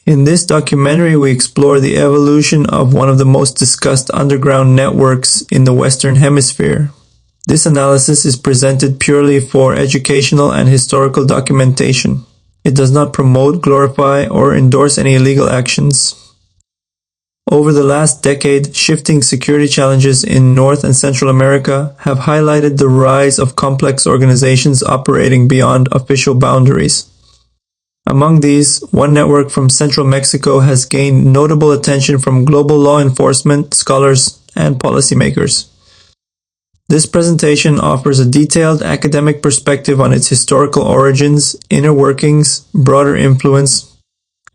In this documentary, we explore the evolution of one of the most discussed underground networks in the Western Hemisphere. This analysis is presented purely for educational and historical documentation. It does not promote, glorify, or endorse any illegal actions. Over the last decade, shifting security challenges in North and Central America have highlighted the rise of complex organizations operating beyond official boundaries. Among these, one network from central Mexico has gained notable attention from global law enforcement, scholars, and policymakers. This presentation offers a detailed academic perspective on its historical origins, inner workings, broader influence,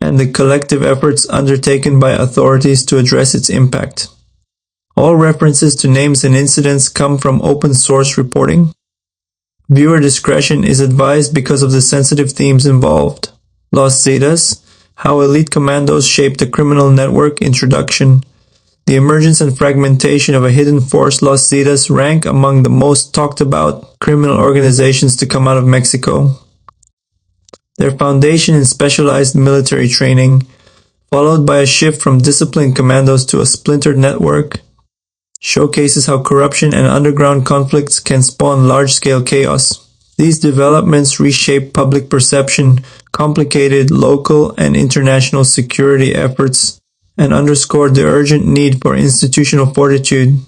and the collective efforts undertaken by authorities to address its impact. All references to names and incidents come from open source reporting. Viewer discretion is advised because of the sensitive themes involved. Los Zetas, How Elite Commandos Shaped a Criminal Network Introduction. The emergence and fragmentation of a hidden force. Los Zetas rank among the most talked about criminal organizations to come out of Mexico. Their foundation in specialized military training, followed by a shift from disciplined commandos to a splintered network, showcases how corruption and underground conflicts can spawn large-scale chaos. These developments reshape public perception, complicated local and international security efforts, and underscored the urgent need for institutional fortitude.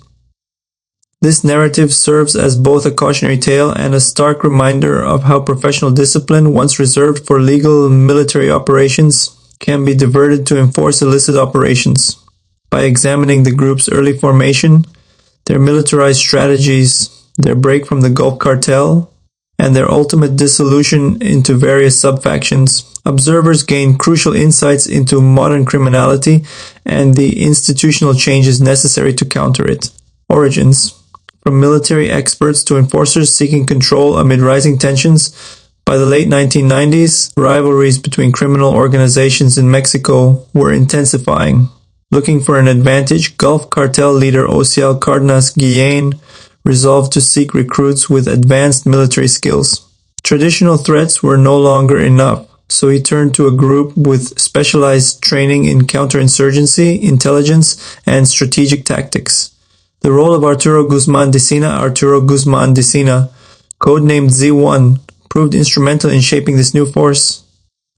This narrative serves as both a cautionary tale and a stark reminder of how professional discipline, once reserved for legal military operations, can be diverted to enforce illicit operations. By examining the group's early formation, their militarized strategies, their break from the Gulf Cartel, and their ultimate dissolution into various sub-factions, observers gain crucial insights into modern criminality and the institutional changes necessary to counter it. Origins. From military experts to enforcers seeking control amid rising tensions, by the late 1990s, rivalries between criminal organizations in Mexico were intensifying. Looking for an advantage, Gulf Cartel leader Ociel Cardenas Guillén resolved to seek recruits with advanced military skills. Traditional threats were no longer enough, so he turned to a group with specialized training in counterinsurgency, intelligence, and strategic tactics. The role of Arturo Guzmán Dicina, codenamed Z1, proved instrumental in shaping this new force.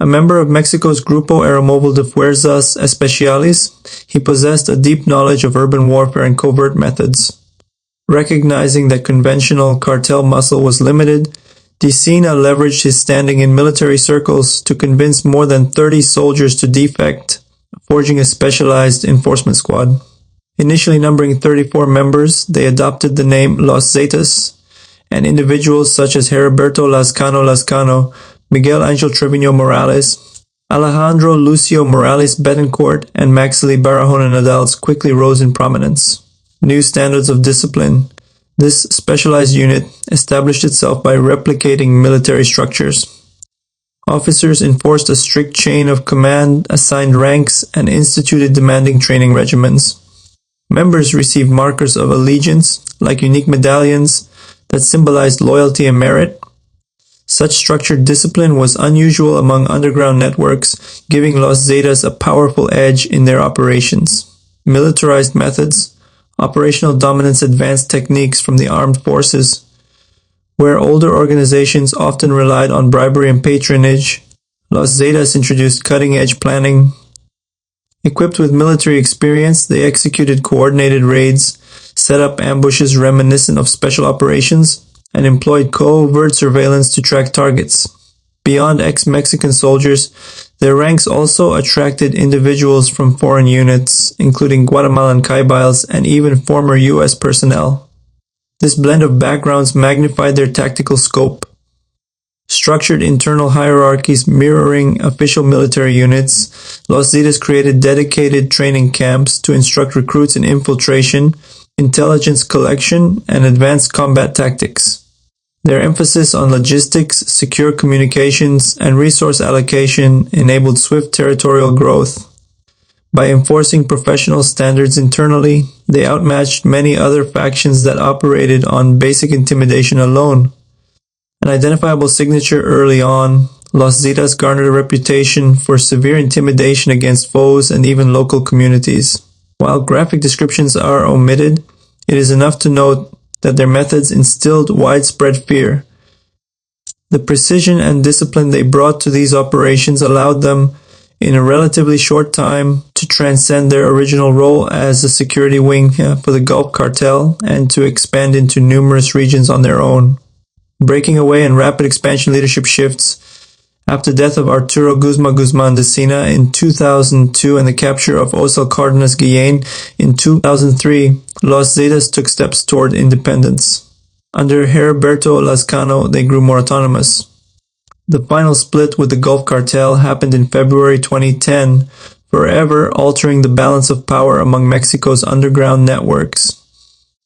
A member of Mexico's Grupo Aeromóvil de Fuerzas Especiales, he possessed a deep knowledge of urban warfare and covert methods. Recognizing that conventional cartel muscle was limited, Dicina leveraged his standing in military circles to convince more than 30 soldiers to defect, forging a specialized enforcement squad. Initially numbering 34 members, they adopted the name Los Zetas, and individuals such as Heriberto Lascano, Miguel Angel Trevino Morales, Alejandro Lucio Morales Betancourt, and Maxili Barahona Nadals quickly rose in prominence. New standards of discipline. This specialized unit established itself by replicating military structures. Officers enforced a strict chain of command, assigned ranks, and instituted demanding training regimens. Members received markers of allegiance, like unique medallions, that symbolized loyalty and merit. Such structured discipline was unusual among underground networks, giving Los Zetas a powerful edge in their operations. Militarized methods. Operational dominance advanced techniques from the armed forces. Where older organizations often relied on bribery and patronage, Los Zetas introduced cutting-edge planning. Equipped with military experience, they executed coordinated raids, set up ambushes reminiscent of special operations, and employed covert surveillance to track targets. Beyond ex-Mexican soldiers, their ranks also attracted individuals from foreign units, including Guatemalan Caibiles and even former U.S. personnel. This blend of backgrounds magnified their tactical scope. Structured internal hierarchies mirroring official military units, Los Zetas created dedicated training camps to instruct recruits in infiltration, intelligence collection, and advanced combat tactics. Their emphasis on logistics, secure communications, and resource allocation enabled swift territorial growth. By enforcing professional standards internally, they outmatched many other factions that operated on basic intimidation alone. An identifiable signature early on, Los Zetas garnered a reputation for severe intimidation against foes and even local communities. While graphic descriptions are omitted, it is enough to note that their methods instilled widespread fear. The precision and discipline they brought to these operations allowed them, in a relatively short time, to transcend their original role as a security wing for the Gulf Cartel and to expand into numerous regions on their own. Breaking away in rapid expansion leadership shifts, after the death of Arturo Guzman de Sina in 2002 and the capture of Osel Cardenas Guillen in 2003, Los Zetas took steps toward independence. Under Heriberto Lazcano, they grew more autonomous. The final split with the Gulf Cartel happened in February 2010, forever altering the balance of power among Mexico's underground networks.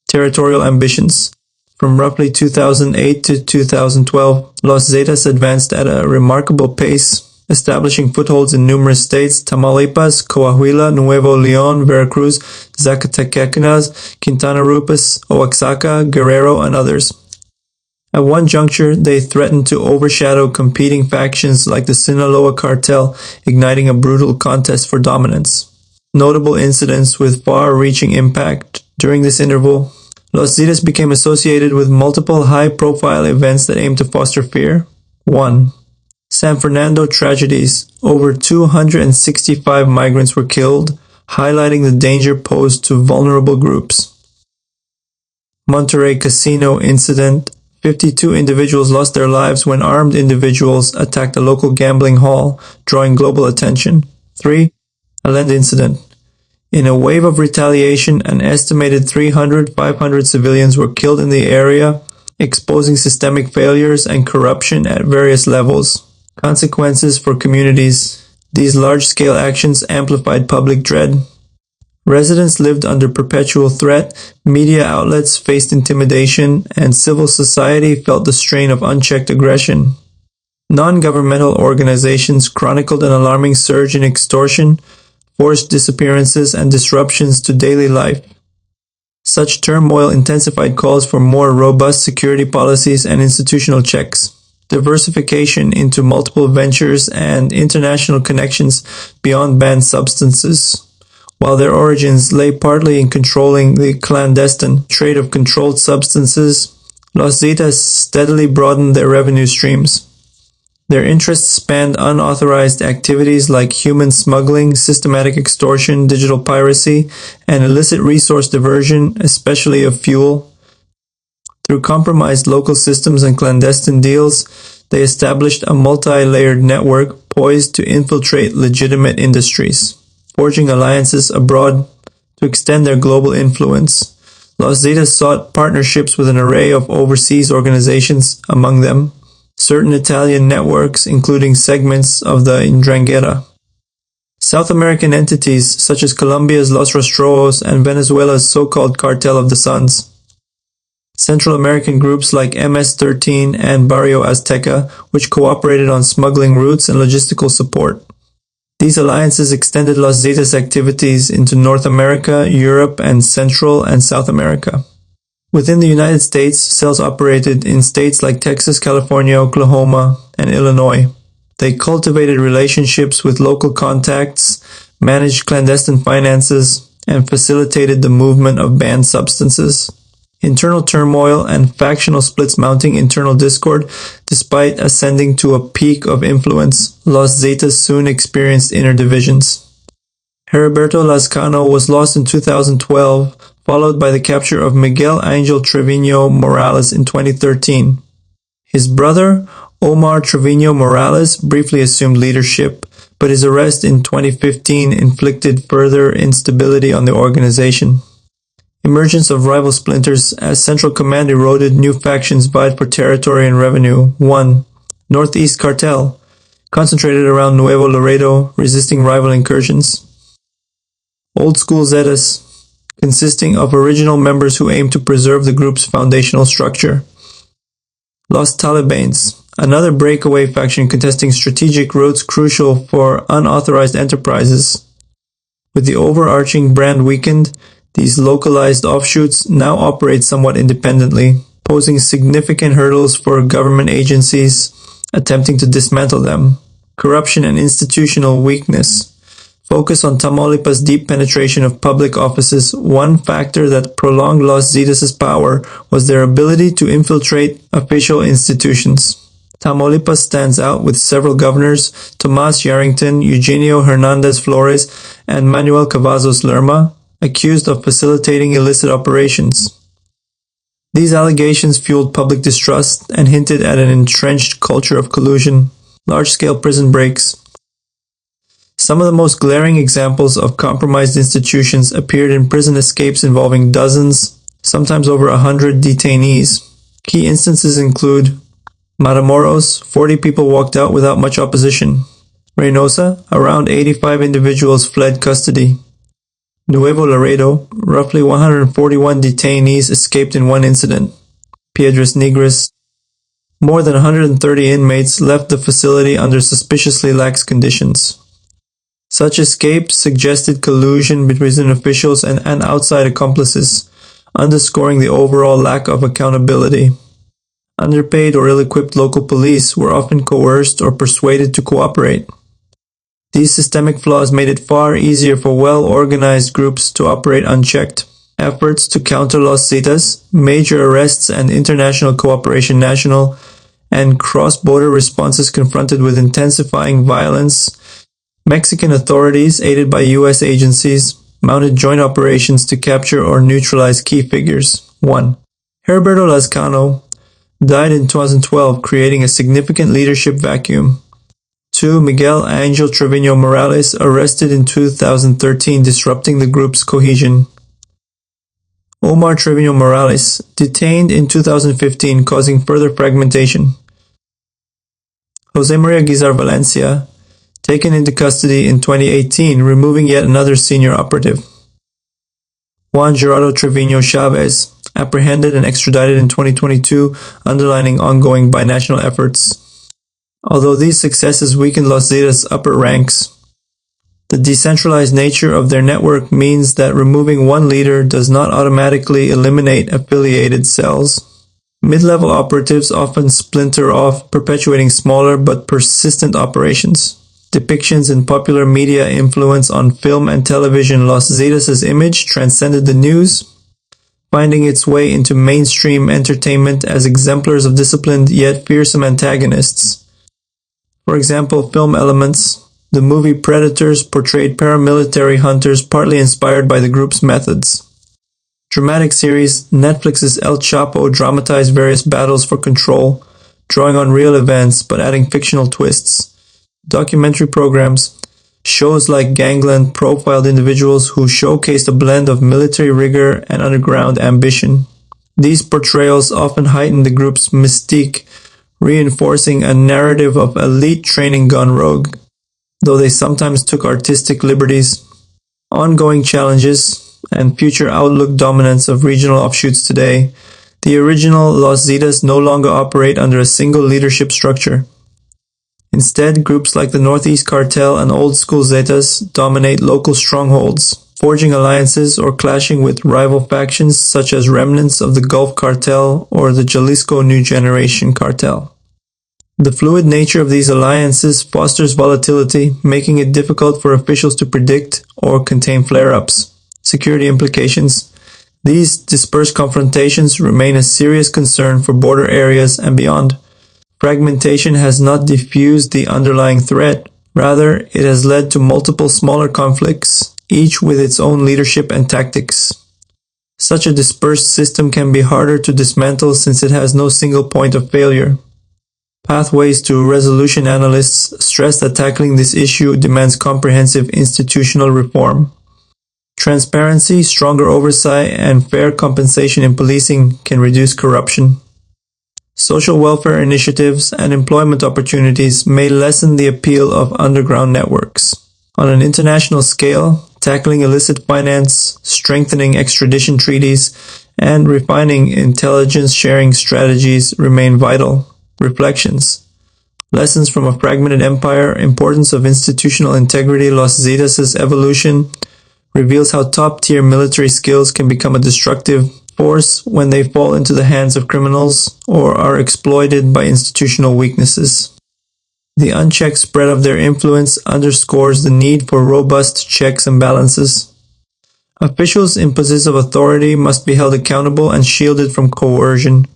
Territorial ambitions. From roughly 2008 to 2012, Los Zetas advanced at a remarkable pace, establishing footholds in numerous states: Tamaulipas, Coahuila, Nuevo León, Veracruz, Zacatecas, Quintana Roo, Oaxaca, Guerrero, and others. At one juncture, they threatened to overshadow competing factions like the Sinaloa cartel, igniting a brutal contest for dominance. Notable incidents with far-reaching impact. During this interval, Los Zetas became associated with multiple high-profile events that aimed to foster fear. 1. San Fernando tragedies. Over 265 migrants were killed, highlighting the danger posed to vulnerable groups. Monterrey Casino incident. 52 individuals lost their lives when armed individuals attacked a local gambling hall, drawing global attention. 3. Allende incident. In a wave of retaliation, an estimated 300-500 civilians were killed in the area, exposing systemic failures and corruption at various levels. Consequences for communities. These large-scale actions amplified public dread. Residents lived under perpetual threat, media outlets faced intimidation, and civil society felt the strain of unchecked aggression. Non-governmental organizations chronicled an alarming surge in extortion, forced disappearances, and disruptions to daily life. Such turmoil intensified calls for more robust security policies and institutional checks. Diversification into multiple ventures and international connections beyond banned substances. While their origins lay partly in controlling the clandestine trade of controlled substances, Los Zetas steadily broadened their revenue streams. Their interests spanned unauthorized activities like human smuggling, systematic extortion, digital piracy, and illicit resource diversion, especially of fuel. Through compromised local systems and clandestine deals, they established a multi-layered network poised to infiltrate legitimate industries, forging alliances abroad to extend their global influence. Los Zetas sought partnerships with an array of overseas organizations, among them certain Italian networks, including segments of the Ndrangheta. South American entities such as Colombia's Los Rostros and Venezuela's so-called Cartel of the Suns. Central American groups like MS-13 and Barrio Azteca, which cooperated on smuggling routes and logistical support. These alliances extended Los Zetas' activities into North America, Europe, and Central and South America. Within the United States, cells operated in states like Texas, California, Oklahoma, and Illinois. They cultivated relationships with local contacts, managed clandestine finances, and facilitated the movement of banned substances. Internal turmoil and factional splits mounting internal discord. Despite ascending to a peak of influence, Los Zetas soon experienced inner divisions. Heriberto Lazcano was lost in 2012, followed by the capture of Miguel Angel Trevino Morales in 2013. His brother, Omar Trevino Morales, briefly assumed leadership, but his arrest in 2015 inflicted further instability on the organization. Emergence of rival splinters. As Central Command eroded, new factions vied for territory and revenue. 1. Northeast Cartel, concentrated around Nuevo Laredo, resisting rival incursions. Old School Zetas, consisting of original members who aimed to preserve the group's foundational structure. Los Talibanes, another breakaway faction contesting strategic routes crucial for unauthorized enterprises. With the overarching brand weakened, these localized offshoots now operate somewhat independently, posing significant hurdles for government agencies attempting to dismantle them. Corruption and institutional weakness. Focus on Tamaulipas' deep penetration of public offices. One factor that prolonged Los Zetas' power was their ability to infiltrate official institutions. Tamaulipas stands out with several governors, Tomas Yarrington, Eugenio Hernandez Flores, and Manuel Cavazos Lerma, accused of facilitating illicit operations. These allegations fueled public distrust and hinted at an entrenched culture of collusion. Large-scale prison breaks. Some of the most glaring examples of compromised institutions appeared in prison escapes involving dozens, sometimes over 100 detainees. Key instances include Matamoros, 40 people walked out without much opposition. Reynosa, around 85 individuals fled custody. Nuevo Laredo, roughly 141 detainees escaped in one incident. Piedras Negras, more than 130 inmates left the facility under suspiciously lax conditions. Such escapes suggested collusion between officials and outside accomplices, underscoring the overall lack of accountability. Underpaid or ill-equipped local police were often coerced or persuaded to cooperate. These systemic flaws made it far easier for well-organized groups to operate unchecked. Efforts to counter Los Zetas, major arrests and international cooperation, national and cross-border responses confronted with intensifying violence. Mexican authorities, aided by U.S. agencies, mounted joint operations to capture or neutralize key figures. 1. Heriberto Lazcano died in 2012, creating a significant leadership vacuum. 2. Miguel Angel Trevino Morales, arrested in 2013, disrupting the group's cohesion. Omar Trevino Morales, detained in 2015, causing further fragmentation. Jose Maria Guizar Valencia, taken into custody in 2018, removing yet another senior operative. Juan Gerardo Trevino Chavez, apprehended and extradited in 2022, underlining ongoing binational efforts. Although these successes weakened Los Zetas' upper ranks, the decentralized nature of their network means that removing one leader does not automatically eliminate affiliated cells. Mid-level operatives often splinter off, perpetuating smaller but persistent operations. Depictions in popular media influence on film and television. Los Zetas' image transcended the news, finding its way into mainstream entertainment as exemplars of disciplined yet fearsome antagonists. For example, film Elements, the movie Predators, portrayed paramilitary hunters partly inspired by the group's methods. Dramatic series Netflix's El Chapo dramatized various battles for control, drawing on real events but adding fictional twists. Documentary programs, shows like Gangland profiled individuals who showcased a blend of military rigor and underground ambition. These portrayals often heightened the group's mystique, reinforcing a narrative of elite training gone rogue, though they sometimes took artistic liberties. Ongoing challenges and future outlook. Dominance of regional offshoots today. The original Los Zetas no longer operate under a single leadership structure. Instead, groups like the Northeast Cartel and Old School Zetas dominate local strongholds, forging alliances or clashing with rival factions such as remnants of the Gulf Cartel or the Jalisco New Generation Cartel. The fluid nature of these alliances fosters volatility, making it difficult for officials to predict or contain flare-ups. Security implications. These dispersed confrontations remain a serious concern for border areas and beyond. Fragmentation has not diffused the underlying threat. Rather, it has led to multiple smaller conflicts, each with its own leadership and tactics. Such a dispersed system can be harder to dismantle since it has no single point of failure. Pathways to resolution. Analysts stress that tackling this issue demands comprehensive institutional reform. Transparency, stronger oversight, and fair compensation in policing can reduce corruption. Social welfare initiatives and employment opportunities may lessen the appeal of underground networks. On an international scale, tackling illicit finance, strengthening extradition treaties, and refining intelligence sharing strategies remain vital. Reflections. Lessons from a fragmented empire. Importance of institutional integrity. Los Zetas' evolution reveals how top-tier military skills can become a destructive force when they fall into the hands of criminals or are exploited by institutional weaknesses. The unchecked spread of their influence underscores the need for robust checks and balances. Officials in positions of authority must be held accountable and shielded from coercion,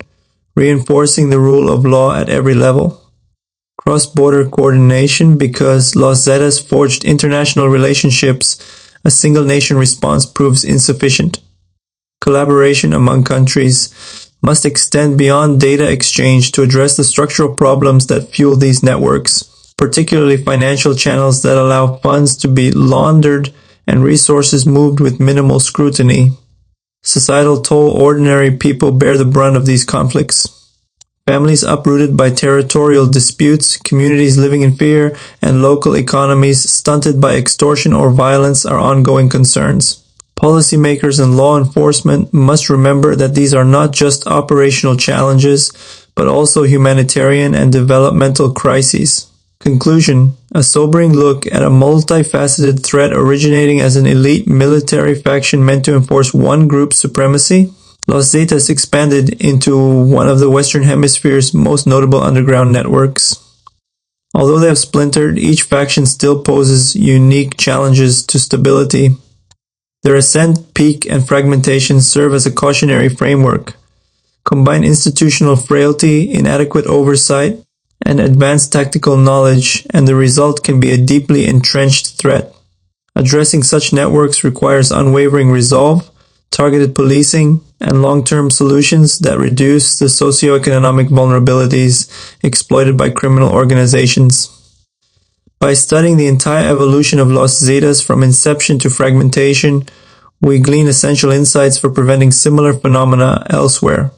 reinforcing the rule of law at every level. Cross-border coordination. Because Los Zetas forged international relationships, a single-nation response proves insufficient. Collaboration among countries must extend beyond data exchange to address the structural problems that fuel these networks, particularly financial channels that allow funds to be laundered and resources moved with minimal scrutiny. Societal toll. Ordinary people bear the brunt of these conflicts. Families uprooted by territorial disputes, communities living in fear, and local economies stunted by extortion or violence are ongoing concerns. Policymakers and law enforcement must remember that these are not just operational challenges, but also humanitarian and developmental crises. Conclusion. A sobering look at a multifaceted threat originating as an elite military faction meant to enforce one group's supremacy. Los Zetas expanded into one of the Western Hemisphere's most notable underground networks. Although they have splintered, each faction still poses unique challenges to stability. Their ascent, peak, and fragmentation serve as a cautionary framework. Combine institutional frailty, inadequate oversight, and advanced tactical knowledge, and the result can be a deeply entrenched threat. Addressing such networks requires unwavering resolve, targeted policing, and long-term solutions that reduce the socioeconomic vulnerabilities exploited by criminal organizations. By studying the entire evolution of Los Zetas from inception to fragmentation, we glean essential insights for preventing similar phenomena elsewhere.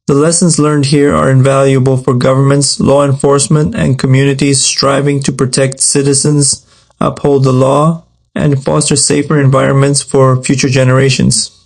The lessons learned here are invaluable for governments, law enforcement, and communities striving to protect citizens, uphold the law, and foster safer environments for future generations.